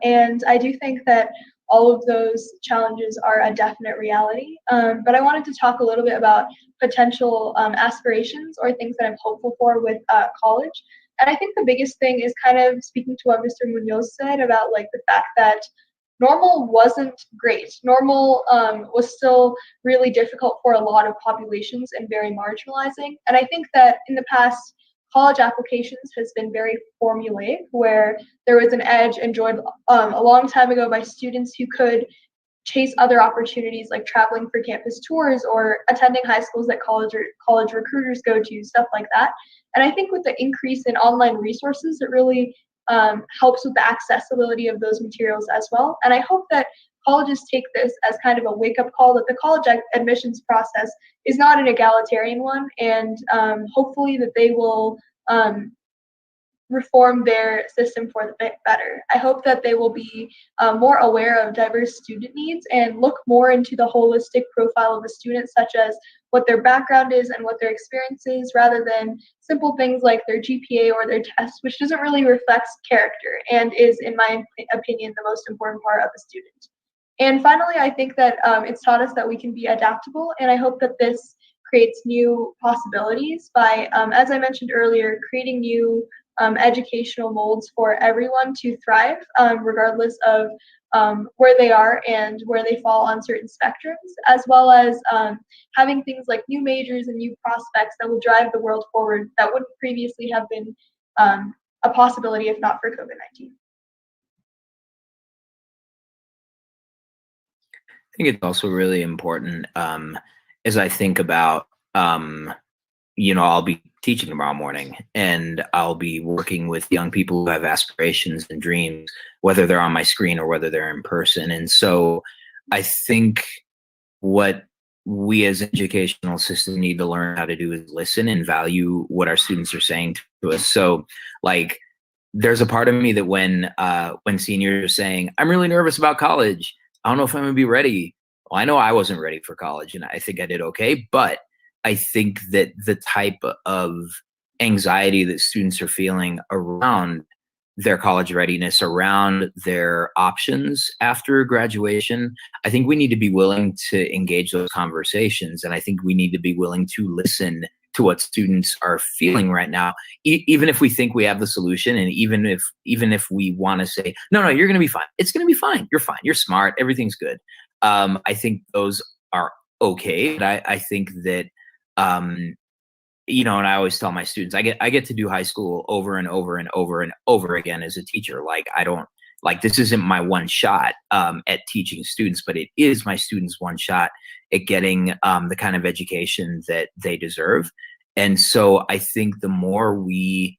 And I do think that all of those challenges are a definite reality. But I wanted to talk a little bit about potential aspirations or things that I'm hopeful for with college. And I think the biggest thing is kind of speaking to what Mr. Munoz said about like the fact that normal wasn't great. Normal was still really difficult for a lot of populations and very marginalizing. And I think that in the past, college applications has been very formulaic, where there was an edge enjoyed a long time ago by students who could chase other opportunities like traveling for campus tours or attending high schools that college recruiters go to, stuff like that. And I think with the increase in online resources, it really helps with the accessibility of those materials as well. And I hope that colleges take this as kind of a wake-up call that the college admissions process is not an egalitarian one, and hopefully that they will reform their system for the better. I hope that they will be more aware of diverse student needs and look more into the holistic profile of the student, such as what their background is and what their experience is, rather than simple things like their GPA or their test, which doesn't really reflect character and is, in my opinion, the most important part of the student. And finally, I think that it's taught us that we can be adaptable, and I hope that this creates new possibilities by, as I mentioned earlier, creating new educational molds for everyone to thrive, regardless of where they are and where they fall on certain spectrums, as well as having things like new majors and new prospects that will drive the world forward that wouldn't previously have been a possibility if not for COVID-19.
I think it's also really important as I think about, I'll be teaching tomorrow morning, and I'll be working with young people who have aspirations and dreams, whether they're on my screen or whether they're in person. And so I think what we as educational systems need to learn how to do is listen and value what our students are saying to us. So like, there's a part of me that when seniors are saying, I'm really nervous about college, I don't know if I'm gonna be ready. Well, I know I wasn't ready for college, and I think I did okay, but I think that the type of anxiety that students are feeling around their college readiness, around their options after graduation, I think we need to be willing to engage those conversations. And I think we need to be willing to listen to what students are feeling right now, even if we think we have the solution. And even if we want to say, no, you're going to be fine. It's going to be fine. You're fine. You're smart. Everything's good. I think those are okay. But I think that, and I always tell my students, I get to do high school over and over and over and over again as a teacher. This isn't my one shot at teaching students, but it is my students' one shot at getting the kind of education that they deserve. And so I think the more we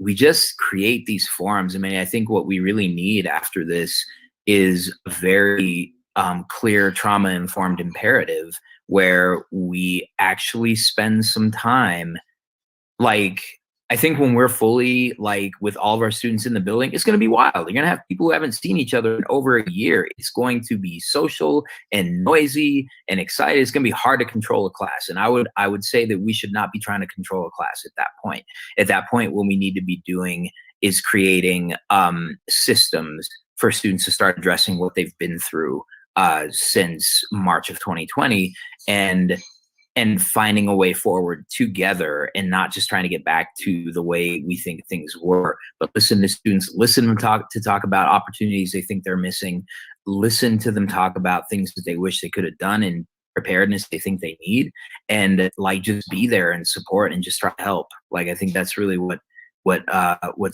just create these forums, I think what we really need after this is a very clear trauma-informed imperative where we actually spend some time. I think when we're fully with all of our students in the building, it's going to be wild. You're going to have people who haven't seen each other in over a year. It's going to be social and noisy and excited. It's going to be hard to control a class. And I would say that we should not be trying to control a class at that point. At that point, what we need to be doing is creating systems for students to start addressing what they've been through since March of 2020, and finding a way forward together, and not just trying to get back to the way we think things were, but listen to students, listen to them talk about opportunities they think they're missing, listen to them talk about things that they wish they could have done and preparedness they think they need, and just be there and support and just try to help. I think that's really what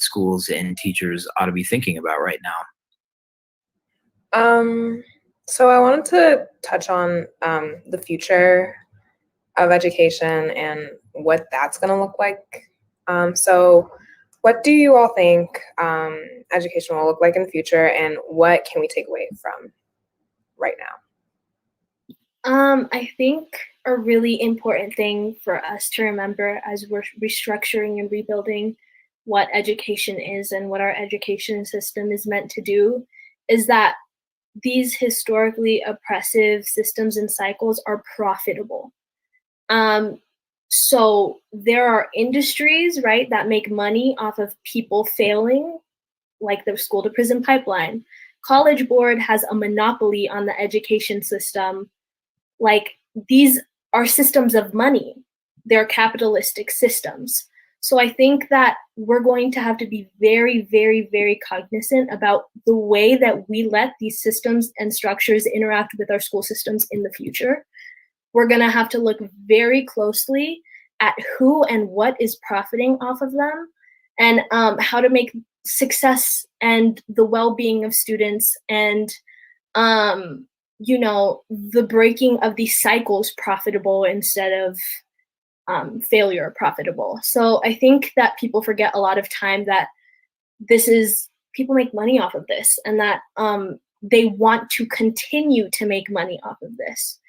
schools and teachers ought to be thinking about right now.
So I wanted to touch on the future of education and what that's going to look like. So what do you all think education will look like in the future, and what can we take away from right now?
I think a really important thing for us to remember as we're restructuring and rebuilding what education is and what our education system is meant to do is that these historically oppressive systems and cycles are profitable. So there are industries, right, that make money off of people failing, like the school to prison pipeline. College Board has a monopoly on the education system. These are systems of money. They're capitalistic systems. So I think that we're going to have to be very, very, very cognizant about the way that we let these systems and structures interact with our school systems in the future. We're going to have to look very closely at who and what is profiting off of them, and how to make success and the well-being of students and, the breaking of these cycles profitable instead of failure or profitable. So I think that people forget a lot of time that people make money off of this, and that they want to continue to make money off of this.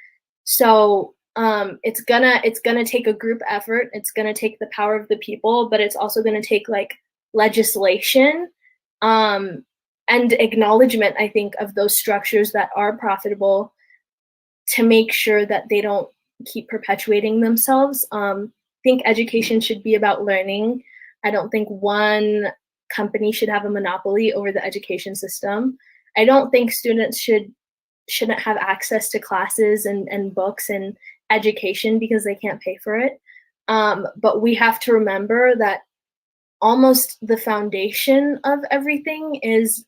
So it's gonna take a group effort. It's gonna take the power of the people, but it's also gonna take like legislation and acknowledgement, I think, of those structures that are profitable to make sure that they don't keep perpetuating themselves. I think education should be about learning. I don't think one company should have a monopoly over the education system. I don't think students shouldn't have access to classes and books and education because they can't pay for it. But we have to remember that almost the foundation of everything is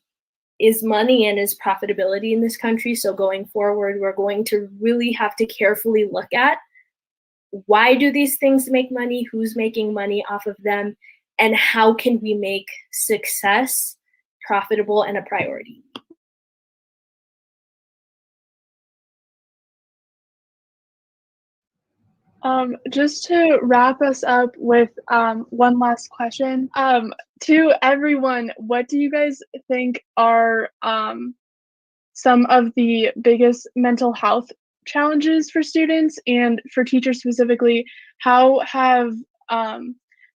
money and is profitability in this country. So going forward, we're going to really have to carefully look at why do these things make money, who's making money off of them, and how can we make success profitable and a priority.
Just to wrap us up with one last question. To everyone, what do you guys think are some of the biggest mental health challenges for students and for teachers specifically? How have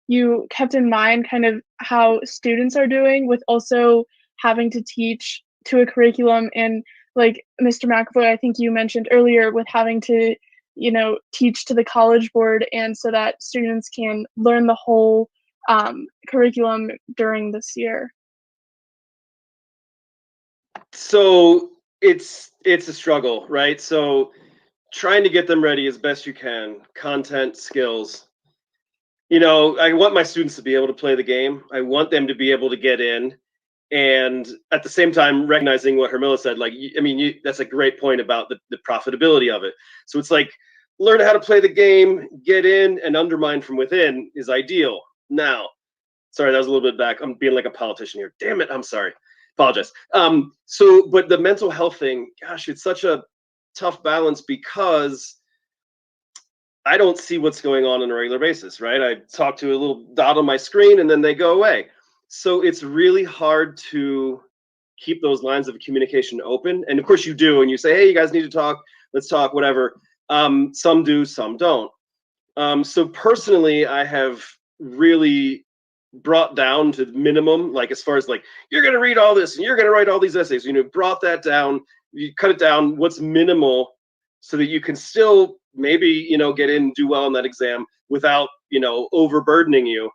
you kept in mind kind of how students are doing with also having to teach to a curriculum, and like Mr. McAvoy, I think you mentioned earlier, with having to teach to the College Board, and so that students can learn the whole curriculum during this year?
So it's a struggle, right? So trying to get them ready as best you can, content, skills. I want my students to be able to play the game. I want them to be able to get in, and at the same time recognizing what Hermila said. Like, that's a great point about the profitability of it. So it's like, learn how to play the game, get in, and undermine from within is ideal. Now, sorry, that was a little bit back. I'm being like a politician here. Damn it, I'm sorry. Apologize. But the mental health thing, gosh, it's such a tough balance because I don't see what's going on a regular basis, right? I talk to a little dot on my screen and then they go away. So it's really hard to keep those lines of communication open. And of course you do, and you say, hey, you guys need to talk, let's talk, whatever. Some do, some don't. So personally, I have really brought down to the minimum, like as far as like, you're going to read all this and you're going to write all these essays, brought that down, you cut it down, what's minimal, so that you can still maybe, get in, do well in that exam without, overburdening you.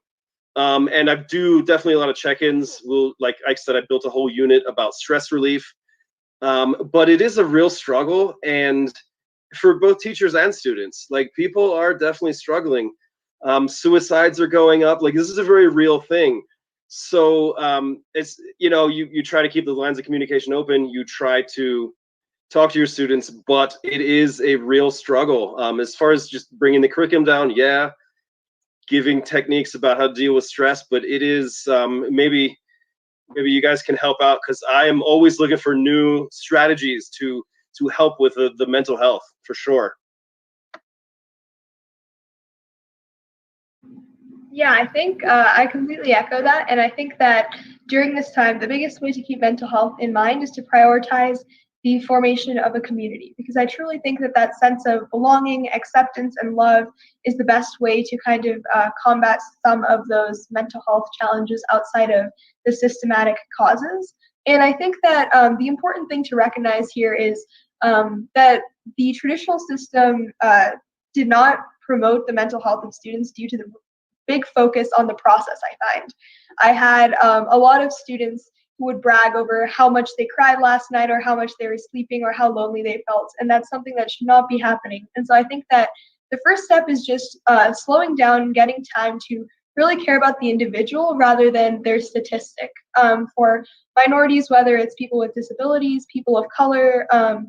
And I do definitely a lot of check-ins. Like I said, I built a whole unit about stress relief. But it is a real struggle, and for both teachers and students, like people are definitely struggling. Suicides are going up. Like this is a very real thing. So it's, you try to keep the lines of communication open. You try to talk to your students, but it is a real struggle. As far as just bringing the curriculum down, yeah, giving techniques about how to deal with stress, but it is maybe you guys can help out, because I am always looking for new strategies to help with the mental health, for sure.
Yeah, I think I completely echo that. And I think that during this time, the biggest way to keep mental health in mind is to prioritize the formation of a community, because I truly think that sense of belonging, acceptance, and love is the best way to kind of combat some of those mental health challenges outside of the systematic causes. And I think that the important thing to recognize here is that the traditional system did not promote the mental health of students due to the big focus on the process. I had a lot of students who would brag over how much they cried last night, or how much they were sleeping, or how lonely they felt, and that's something that should not be happening. And so I think that the first step is just slowing down and getting time to really care about the individual rather than their statistic. For minorities, whether it's people with disabilities, people of color,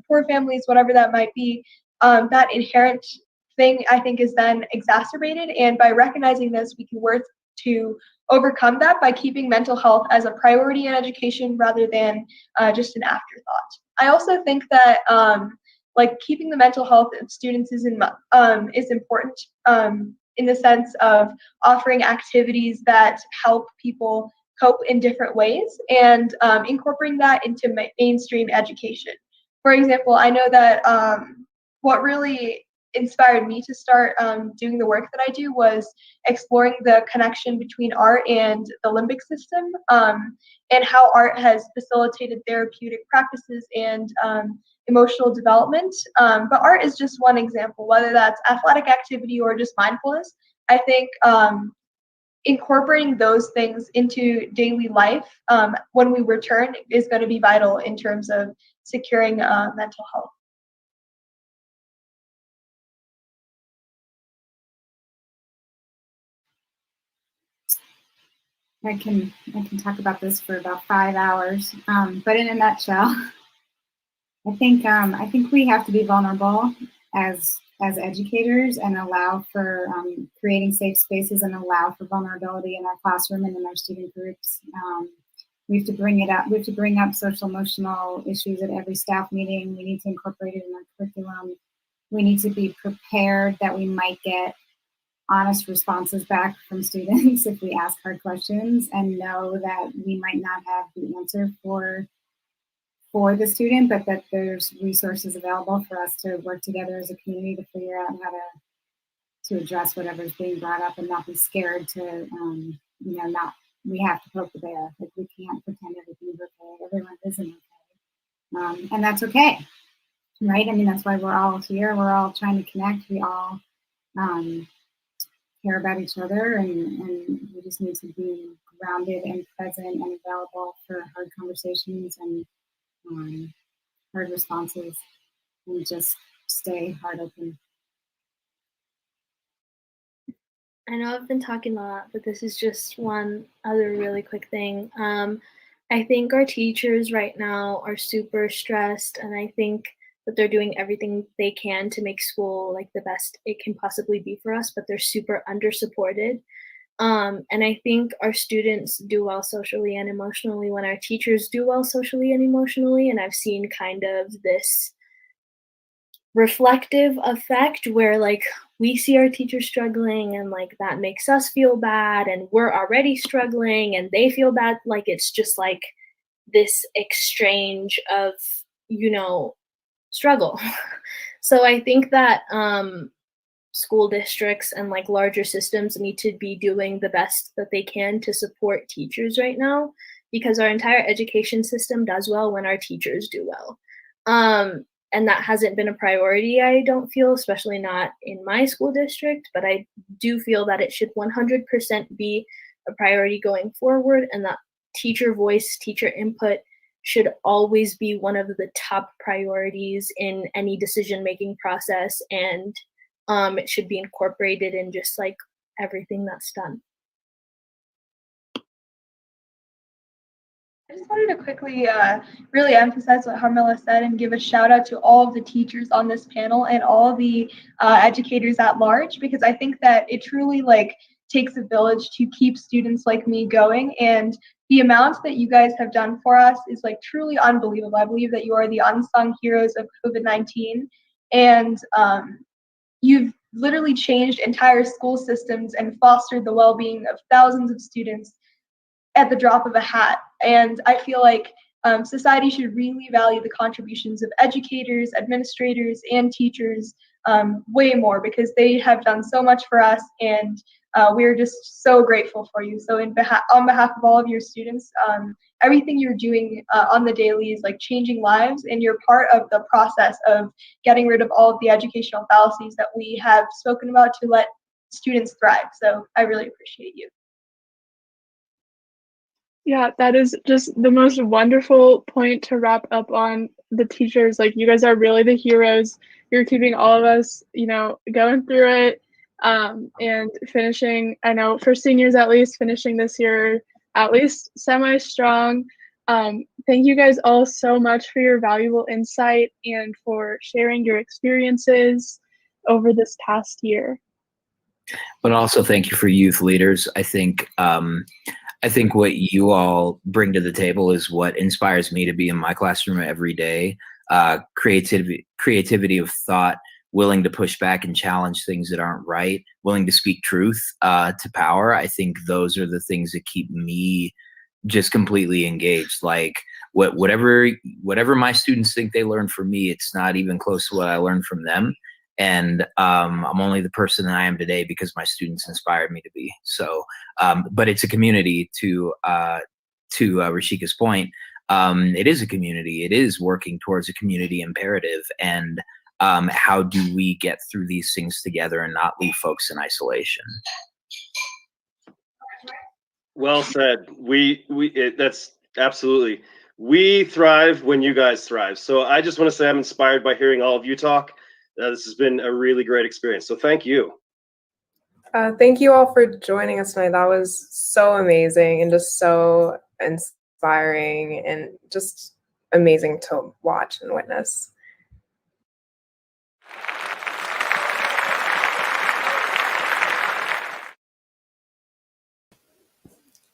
poor families, whatever that might be, that inherent thing, I think, is then exacerbated. And by recognizing this, we can work to overcome that by keeping mental health as a priority in education rather than just an afterthought. I also think that keeping the mental health of students is important. in the sense of offering activities that help people cope in different ways and incorporating that into mainstream education. For example, I know that what really inspired me to start doing the work that I do was exploring the connection between art and the limbic system, and how art has facilitated therapeutic practices and emotional development. But art is just one example, whether that's athletic activity or just mindfulness. I think incorporating those things into daily life when we return is going to be vital in terms of securing mental health.
I can talk about this for about 5 hours, but in a nutshell, I think we have to be vulnerable as educators and allow for creating safe spaces and allow for vulnerability in our classroom and in our student groups. We have to bring it up. We have to bring up social emotional issues at every staff meeting. We need to incorporate it in our curriculum. We need to be prepared that we might get honest responses back from students if we ask hard questions, and know that we might not have the answer for the student, but that there's resources available for us to work together as a community to figure out how to address whatever's being brought up, and not be scared to we have to poke the bear. Like, we can't pretend everything's okay. Everyone isn't okay, and that's okay, right? I mean, that's why we're all here. We're all trying to connect. We all care about each other, and we just need to be grounded and present and available for hard conversations and hard responses, and just stay heart open.
I know I've been talking a lot, but this is just one other really quick thing. I think our teachers right now are super stressed, and I think that they're doing everything they can to make school like the best it can possibly be for us, but they're super under-supported. And I think our students do well socially and emotionally when our teachers do well socially and emotionally, and I've seen kind of this reflective effect where like we see our teachers struggling and like that makes us feel bad, and we're already struggling and they feel bad. Like, it's just like this exchange of, struggle. So I think that school districts and like larger systems need to be doing the best that they can to support teachers right now, because our entire education system does well when our teachers do well. And that hasn't been a priority, I don't feel, especially not in my school district, but I do feel that it should 100% be a priority going forward, and that teacher voice, teacher input should always be one of the top priorities in any decision-making process, and it should be incorporated in just like everything that's done.
I just wanted to quickly really emphasize what Harmela said and give a shout out to all of the teachers on this panel and all the educators at large, because I think that it truly takes a village to keep students like me going, and the amount that you guys have done for us is truly unbelievable. I believe that you are the unsung heroes of COVID-19, and you've literally changed entire school systems and fostered the well-being of thousands of students at the drop of a hat. And I feel like society should really value the contributions of educators, administrators, and teachers way more, because they have done so much for us, and we're just so grateful for you. So on behalf of all of your students, everything you're doing on the daily is changing lives, and you're part of the process of getting rid of all of the educational fallacies that we have spoken about to let students thrive. So I really appreciate you.
Yeah, that is just the most wonderful point to wrap up on. The teachers, you guys are really the heroes. You're keeping all of us, going through it, and finishing, I know for seniors at least, finishing this year at least semi-strong. Thank you guys all so much for your valuable insight and for sharing your experiences over this past year.
But also thank you for youth leaders. I think what you all bring to the table is what inspires me to be in my classroom every day. Creativity of thought, willing to push back and challenge things that aren't right, willing to speak truth to power. I think those are the things that keep me just completely engaged. Like whatever my students think they learned from me, it's not even close to what I learned from them. And I'm only the person that I am today because my students inspired me to be. So, but it's a community. To Rashika's point, it is a community. It is working towards a community imperative. And how do we get through these things together and not leave folks in isolation?
Well said. That's absolutely. We thrive when you guys thrive. So I just want to say I'm inspired by hearing all of you talk. This has been a really great experience. So thank you.
Thank you all for joining us tonight. That was so amazing and just so inspiring and just amazing to watch and witness.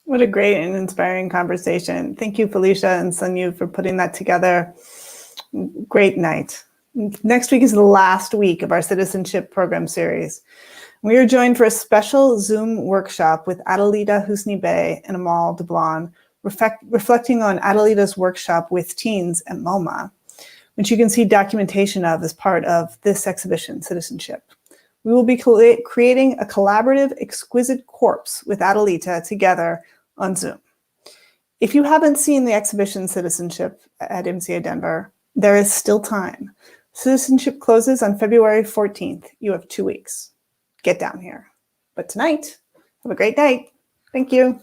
What a great and inspiring conversation. Thank you, Felicia and Sunyu, for putting that together. Great night. Next week is the last week of our citizenship program series. We are joined for a special Zoom workshop with Adelita Husni Bey and Amal DeBlanc, reflecting on Adelita's workshop with teens at MoMA, which you can see documentation of as part of this exhibition, Citizenship. We will be creating a collaborative, exquisite corpse with Adelita together on Zoom. If you haven't seen the exhibition Citizenship at MCA Denver, there is still time. Citizenship closes on February 14th. You have 2 weeks. Get down here. But tonight, have a great night. Thank you.